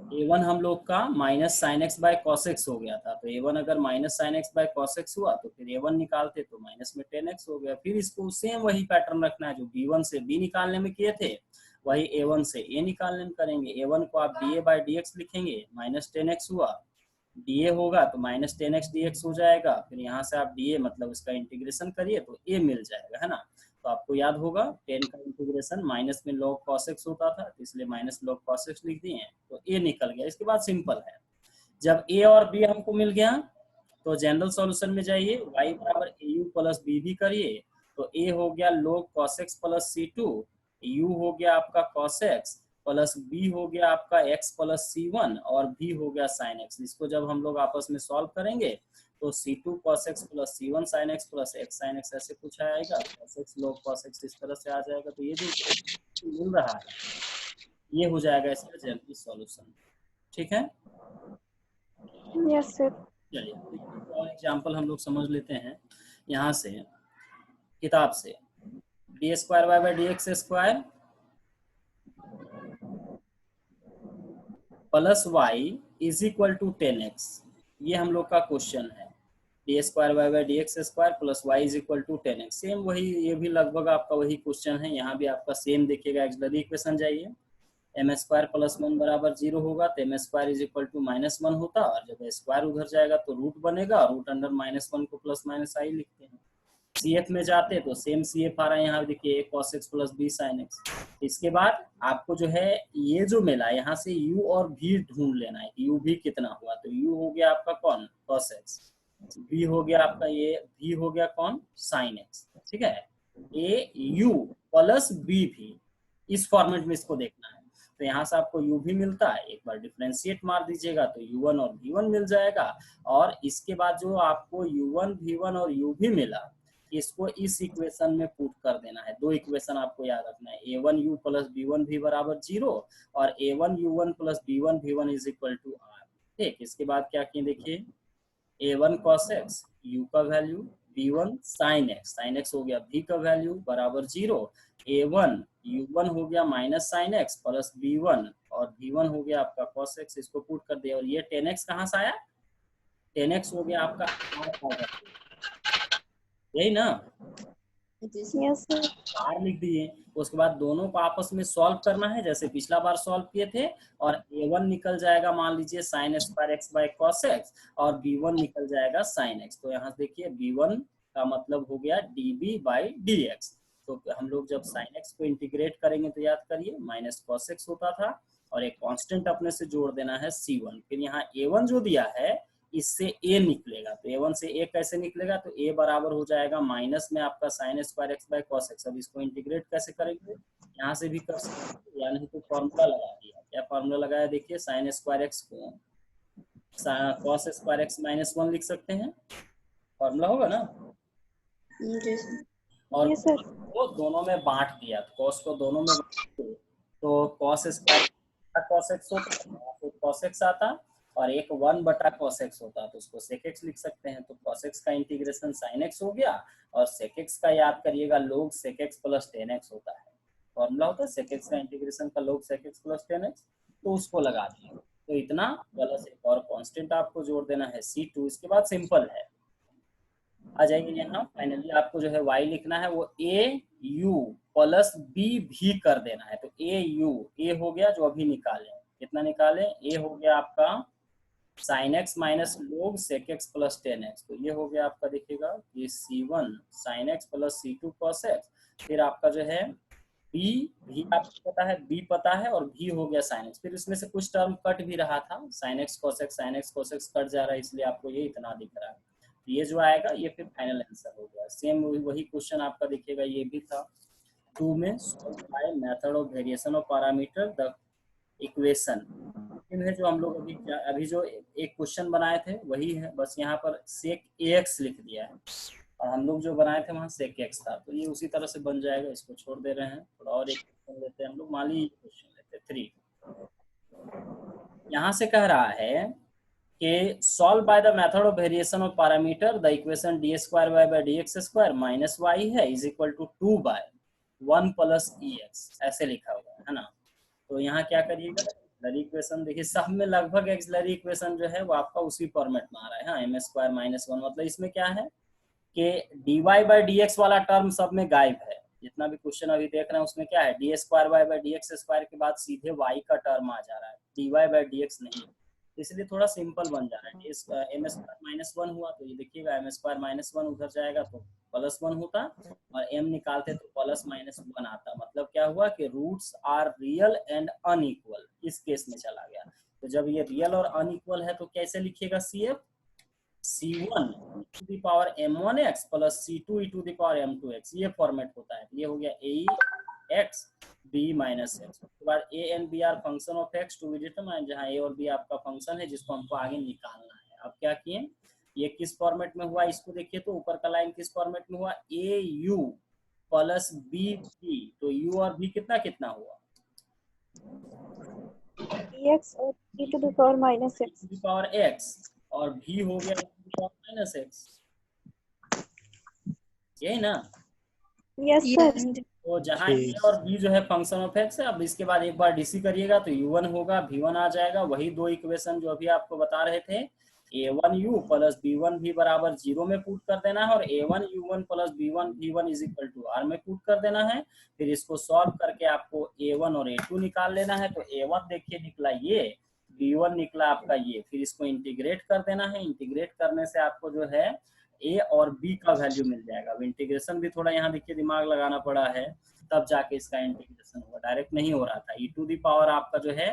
a1 हम लोग का minus sine x by cos x हो गया था, तो a1 अगर minus sine x by cos x हुआ तो फिर a1 निकालते तो माइनस में टेन एक्स हो गया। फिर इसको सेम वही पैटर्न रखना है जो b1 से b निकालने में किए थे, वही a1 से a निकालने में करेंगे। a1 को आप da बाई dx लिखेंगे, माइनस टेन एक्स हुआ, dA होगा तो minus ten x D x हो जाएगा। फिर यहाँ से आप dA मतलब उसका इंटीग्रेशन करिए तो a मिल जाएगा, है ना। तो आपको याद होगा 10 का इंटीग्रेशन माइनस में log cos x होता था, तो इसलिए माइनस log cos x लिख दिए, तो a निकल गया। इसके बाद सिंपल है, जब a और b हमको मिल गया तो जनरल सॉल्यूशन में जाइए, y बराबर au प्लस b भी करिए, तो a हो गया log cos x plus c2, u हो गया आपका cos x प्लस b हो गया आपका x प्लस c1 और b हो गया sin x। इसको जब हम लोग आपस में सॉल्व करेंगे तो c2 cos x plus c1 sin x plus x sin x ऐसे कुछ आएगा, cos x log cos x इस तरह से आ जाएगा। तो ये जो मिल रहा है ये हो जाएगा इसका जनरल सॉल्यूशन, ठीक है। Yes sir. चलिए और एग्जाम्पल हम लोग समझ लेते हैं यहाँ से किताब से। D square y by d x square plus y is equal to 10x, ये हम लोग का क्वेश्चन है। D square y by d x square plus y is equal to 10x, same वही, ये भी लगभग आपका वही क्वेश्चन है। यहाँ भी आपका सेम देखिएगा, एक्सिलरी इक्वेशन जाइए, एम स्क्वायर प्लस 1 बराबर 0 होगा तो m square is equal to minus 1 होता, और जब स्क्वायर उधर जाएगा तो रूट बनेगा, रूट अंडर माइनस 1 को प्लस माइनस आई लिखते हैं। CF में जाते तो सेम CF आ रहा है, यहाँ देखिए cos x plus b sin x। इसके बाद आपको जो है ये जो मिला, यहाँ से u और v ढूंढ लेना है, u भी कितना हुआ, तो u हो गया आपका कौन cos x, v हो गया आपका ये v हो गया कौन sin x, ठीक है। a u प्लस b भी, इस फॉर्मेट में इसको देखना है। तो यहाँ से आपको u भी मिलता है, एक बार डिफरेंशिएट मार दीजिएगा तो u1 और v1 मिल जाएगा। और इसके बाद जो आपको u1 v1 और u भी मिला, इसको इस इक्वेशन में पुट कर देना है। दो इक्वेशन आपको याद रखना है, a1u प्लस b1 भी बराबर 0 और a1u1 plus b1 v1 is equal to r, ठीक। इसके बाद क्या किए देखिए, a1 cos x u का वैल्यू, b1 sin x हो गया v का वैल्यू बराबर 0, a1 u1 हो गया minus sin x plus b1 और v1 हो गया आपका cos x, इसको पुट कर दिया। और ये 10x कहाँ से आया, 10x हो गया आपका यही ना, यस सर। r लिख दिए। उसके बाद दोनों को आपस में सॉल्व करना है जैसे पिछला बार सॉल्व किए थे, और a1 निकल जाएगा मान लीजिए sin square x by cos x और b1 निकल जाएगा sin x। तो यहाँ देखिए b1 का मतलब हो गया db बाई dx। तो हम लोग जब sin x को इंटीग्रेट करेंगे तो याद करिए माइनस cos x होता था, और एक कांस्टेंट अपने से जोड़ देना है c1। फिर यहाँ a1 जो दिया है इससे a निकलेगा, तो a1 से a कैसे निकलेगा, तो a बराबर हो जाएगा माइनस में आपका sin square x by cos x। अब इसको इंटीग्रेट कैसे करेंगे, यहाँ से भी कर सकते हैं या नहीं तो फॉर्मूला लगा दिया। क्या फॉर्मूला लगाया देखिए, sin स्क्वायर x को cos स्क्वायर x माइनस 1 लिख सकते हैं, फॉर्मूला होगा ना। और वो दोनों में बांट दिया, cos को दोनों में बांट दिया, तो cos स्क्वायर cos x होता तो cos x आता, और एक 1 बटा cos x होता तो उसको sec x लिख सकते हैं। तो cos x का इंटीग्रेशन sin x हो गया, और sec x का याद करिएगा log sec x plus 10x होता है, फॉर्मूला होता है sec x का इंटीग्रेशन का log sec x plus 10x, तो उसको लगा दिया। तो इतना प्लस एक और कांस्टेंट आपको जोड़ देना है c2। इसके बाद सिंपल है, आ जाएंगे यहाँ फाइनली आपको जो है y लिखना है वो a u प्लस b भी कर देना है। तो a u, a हो गया जो अभी निकाले, कितना निकाले, a हो गया आपका sin x minus log sec x plus 10x, तो ये हो गया आपका देखिएगा ये c1 sin x plus c2 cos x। फिर आपका जो है b भी आपको पता है, b पता है, और v हो गया sin x। फिर इसमें से कुछ टर्म कट भी रहा था, sin x cos x cut जा रहा है, इसलिए आपको ये इतना दिख रहा है। ये जो आएगा ये फिर फाइनल आंसर हो गया। सेम वही क्वेश्चन आपका दिखेगा, ये भी था 2 में, solve by method of variation of parameter the equation है जो हम लोग अभी जो एक क्वेश्चन बनाए थे वही है, बस यहाँ पर sec ax लिख दिया है, और हम लोग जो बनाए थे वहाँ sec x था, तो ये उसी तरह से बन जाएगा। इसको छोड़ दे रहे हैं, थोड़ा और एक क्वेश्चन लेते हैं हम लोग, मान लीजिए क्वेश्चन लेते 3। यहाँ से कह रहा है कि solve by the method of variation of parameter the equation d square y by d x square minus y है is equal to 2/1 plus e x, ऐसे लिखा हुआ है ना। तो यहाँ क्या करिएगा, एक्सिलरी इक्वेशन देखिए सब में लगभग एक्सिलरी इक्वेशन जो है वो आपका उसी फॉर्मेट में आ रहा है। हाँ, एम स्क्वायर माइनस 1 मतलब इसमें क्या है कि dy बाई डी एक्स वाला टर्म सब में गायब है। जितना भी क्वेश्चन अभी देख रहे हैं उसमें क्या है, d square y by d x square के बाद सीधे y का टर्म आ जा रहा है, dy बाई डी एक्स नहीं, इसलिए थोड़ा सिंपल बन जा रहा है। एम स्क्वायर माइनस 1 हुआ तो ये देखिएगा एम स्क्वायर माइनस 1 उधर जाएगा तो प्लस 1 होता, और m निकालते तो प्लस माइनस 1 आता। मतलब क्या हुआ कि roots are real and unequal, इस केस में चला गया। तो जब ये रियल और अनइक्वल है तो कैसे लिखिएगा, CF C1 e to the power m1x plus C2 e to the power m2x, ये फॉर्मेट होता है। ये हो गया a x b minus x. उसके बाद a and b are function of x to be determined, जहाँ a और b आपका फंक्शन है जिसको हमको आगे निकालना है। अब क्या किए, ये किस फॉर्मेट में हुआ इसको देखिए, तो ऊपर का लाइन किस फॉर्मेट में हुआ, a u plus b b, तो u और b कितना कितना हुआ, x और e to the power minus x, to the power x, और v हो गया to the power minus x, यही ना। yes sir, तो जहाँ ए और बी जो है फंक्शन ऑफ एक्स है, अब इसके बाद एक बार डीसी करिएगा तो u1 होगा, v1 आ जाएगा, वही दो इक्वेशन जो अभी आपको बता रहे थे, a1u प्लस b1v बराबर 0 में पुट कर देना है, और a1u1 plus b1v1 is equal to r में पुट कर देना है। फिर इसको सॉल्व करके आपको a1 और a2 निकाल लेना है। तो a1 देखिए निकला ये, b1 निकला आपका ये, फिर इसको इंटीग्रेट कर देना है। इंटीग्रेट करने से आपको जो है ए और बी का वैल्यू मिल जाएगा। अब इंटीग्रेशन भी थोड़ा यहाँ देखिए दिमाग लगाना पड़ा है, तब जाके इसका इंटीग्रेशन हुआ, डायरेक्ट नहीं हो रहा था। ई टू दी पावर आपका जो है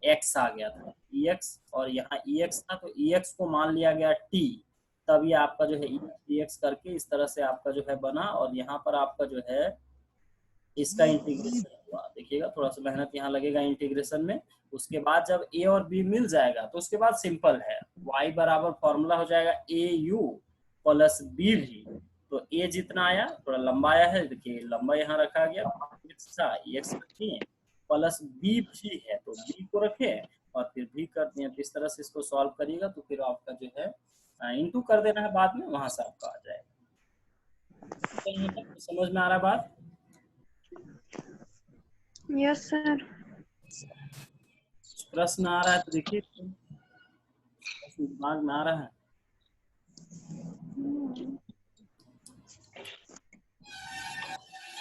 एक्स आ गया था, ई एक्स, और यहाँ ई एक्स था तो ई एक्स को मान लिया गया टी, तब ये आपका जो है ई एक्स करके इस तरह से आपका जो है बना, और यहाँ पर आपका जो है इसका इंटीग्रेशन हुआ। देखिएगा थोड़ा सा मेहनत यहाँ लगेगा इंटीग्रेशन में। उसके बाद जब ए और बी मिल जाएगा तो उसके बाद सिंपल है, वाई बराबर फॉर्मूला हो जाएगा ए यू प्लस बी भी। तो ए जितना आया, थोड़ा लंबा आया है, देखिए लंबा यहाँ रखा गया, एक्स रखिए, प्लस बी भी है तो बी को रखे और फिर भी करते हैं। इस तरह से इसको सॉल्व करिएगा तो फिर आपका जो है इनटू कर देना है बाद में, वहां से आपका आ जाएगा। समझ में आ रहा है बात? yes sir, प्रश्न आ रहा है तो देखिए, दिमाग में आ रहा है।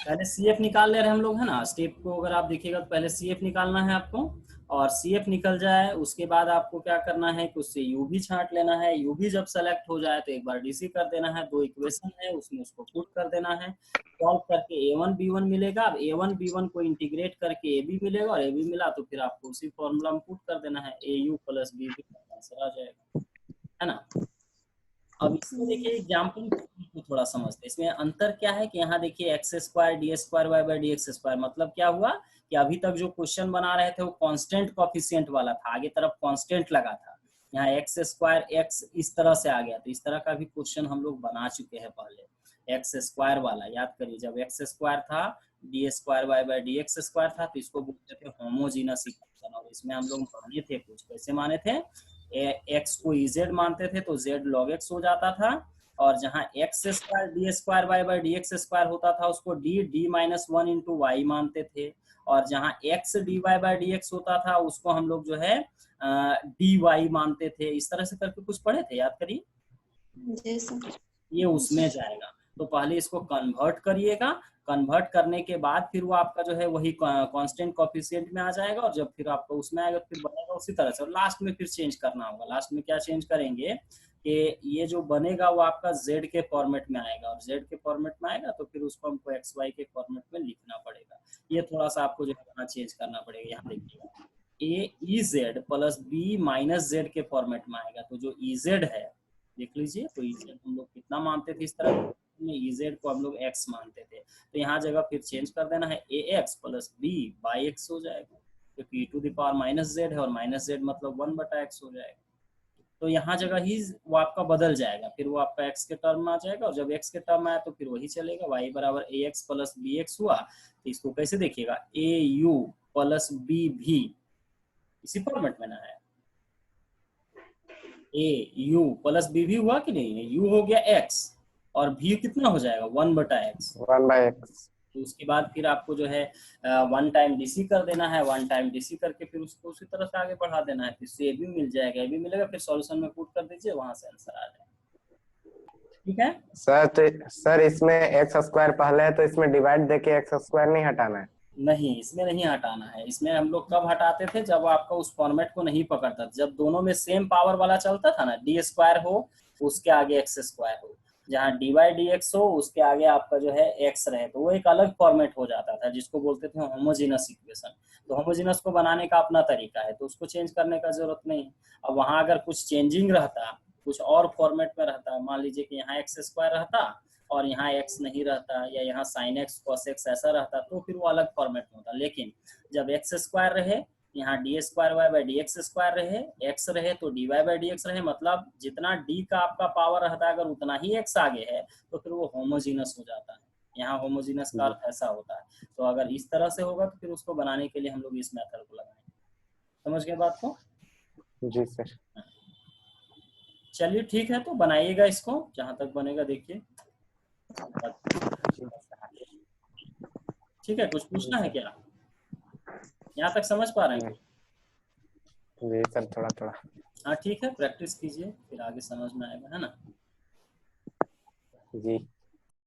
पहले CF निकाल ले रहे हैं हम लोग, है ना। स्टेप को अगर आप देखिएगा तो पहले CF निकालना है आपको, और CF निकल जाए उसके बाद आपको क्या करना है कि उससे U भी छांट लेना है। U भी जब सेलेक्ट हो जाए तो एक बार DC कर देना है, दो इक्वेशन है उसमें उसको पुट कर देना है, सॉल्व करके A1 B1 मिलेगा। अब A1 B1 को इंटीग्रेट करके AB मिलेगा, और AB मिला तो फिर आपको उसी फॉर्मूला में पुट कर देना है, AU प्लस BB का आंसर आ जाएगा, है ना। अब इसमें देखिए एग्जाम्पल को थोड़ा समझते हैं। इसमें अंतर क्या है कि यहाँ देखिए x square d square y by d x square, मतलब क्या हुआ कि अभी तक जो क्वेश्चन बना रहे थे वो कांस्टेंट कोफिशिएंट वाला था, आगे तरफ कांस्टेंट लगा था। यहाँ एक्स स्क्वायर एक्स इस तरह से आ गया, तो इस तरह का भी क्वेश्चन हम लोग बना चुके हैं पहले। एक्स स्क्वायर वाला याद करिए, जब एक्स स्क्वायर था d square y by d x square था तो इसको बोलते थे होमोजीनस इक्वेशन, और इसमें हम लोग माने थे कुछ, कैसे माने थे, एक्स को इजेड मानते थे तो जेड लॉग एक्स हो जाता था, और जहां x square d square y by d x square होता था उसको डी माइनस 1 इंटू वाई मानते थे, और जहां x d y by d x होता था उसको हम लोग जो है डी वाई मानते थे। इस तरह से करके कुछ पढ़े थे, याद करिए। ये उसमें जाएगा, तो पहले इसको कन्वर्ट करिएगा, कन्वर्ट करने के बाद फिर वो आपका जो है वही कांस्टेंट कोफिशिएंट में आ जाएगा, और जब फिर आपका उसमें आएगा फिर बनेगा उसी तरह से, और लास्ट में फिर चेंज करना होगा। लास्ट में क्या चेंज करेंगे कि ये जो बनेगा वो आपका z के फॉर्मेट में आएगा, और z के फॉर्मेट में आएगा तो फिर उसको हमको xy के फॉर्मेट में लिखना पड़ेगा। ये थोड़ा सा आपको जो है चेंज करना पड़ेगा। यहाँ देखिएगा a ez plus b minus z के फॉर्मेट में आएगा, तो जो ez है देख लीजिए, तो ez हम लोग कितना मानते थे, इस तरह में ez को हम लोग x मानते थे, तो यहाँ जगह फिर चेंज कर देना है, ax plus b by x हो जाएगा, क्योंकि e to the power minus z है, और माइनस z मतलब 1/x हो जाएगा। तो यहाँ जगह ही वो आपका बदल जाएगा, फिर वो आपका x के टर्म में आ जाएगा, और जब x के टर्म में आया तो फिर वही चलेगा, y बराबर ax प्लस bx हुआ। तो इसको कैसे देखिएगा, au प्लस b भी इसी फॉर्मेट में ना है, au प्लस b भी हुआ कि नहीं, u हो गया x और v कितना हो जाएगा 1/x, 1/x, तो उसके बाद फिर आपको जो है 1 टाइम डीसी कर देना है, 1 टाइम डीसी करके फिर उसको उसी तरह से आगे बढ़ा देना है, फिर से ए भी मिल जाएगा, ए भी मिलेगा, फिर सॉल्यूशन में पुट कर दीजिए, वहां से आंसर आ जाएगा। ठीक है सर तो सर इसमें एक्स स्क्वायर पहले है तो इसमें डिवाइड देके एक्स स्क्वायर नहीं हटाना है? नहीं, इसमें नहीं हटाना है। इसमें हम लोग कब हटाते थे, जब आपका उस फॉर्मेट को नहीं पकड़ता, जब दोनों में सेम पावर वाला चलता था ना, डी स्क्वायर हो उसके आगे एक्स स्क्वायर हो, जहाँ डी वाई डी एक्स हो उसके आगे आपका जो है एक्स रहे, तो वो एक अलग फॉर्मेट हो जाता था जिसको बोलते थे होमोजीनस इक्वेशन। तो होमोजीनस को बनाने का अपना तरीका है, तो उसको चेंज करने का जरूरत नहीं है। अब वहां अगर कुछ चेंजिंग रहता, कुछ और फॉर्मेट में रहता, मान लीजिए कि यहाँ एक्स स्क्वायर रहता और यहाँ एक्स नहीं रहता, या यहाँ साइन एक्स कॉस एक्स ऐसा रहता, तो फिर वो अलग फॉर्मेट में होता। लेकिन जब एक्स स्क्वायर रहे, यहाँ d square y by d x square रहे, एक्स रहे तो d y by d x रहे, मतलब जितना डी का आपका पावर रहता है अगर उतना ही एक्स आगे है तो फिर वो होमोजीनस हो जाता है। यहाँ होमोजीनस का अर्थ ऐसा होता है। तो अगर इस तरह से होगा तो फिर उसको बनाने के लिए हम लोग इस मेथड को लगाएंगे। समझ गए बात को? जी सर। चलिए ठीक है, तो बनाइएगा इसको, जहां तक बनेगा देखिए। ठीक है, कुछ पूछना है क्या? यहाँ तक समझ पा रहे हैं? जी सर, थोड़ा थोड़ा। हाँ ठीक है, प्रैक्टिस कीजिए, फिर आगे समझ में आएगा, है ना? जी।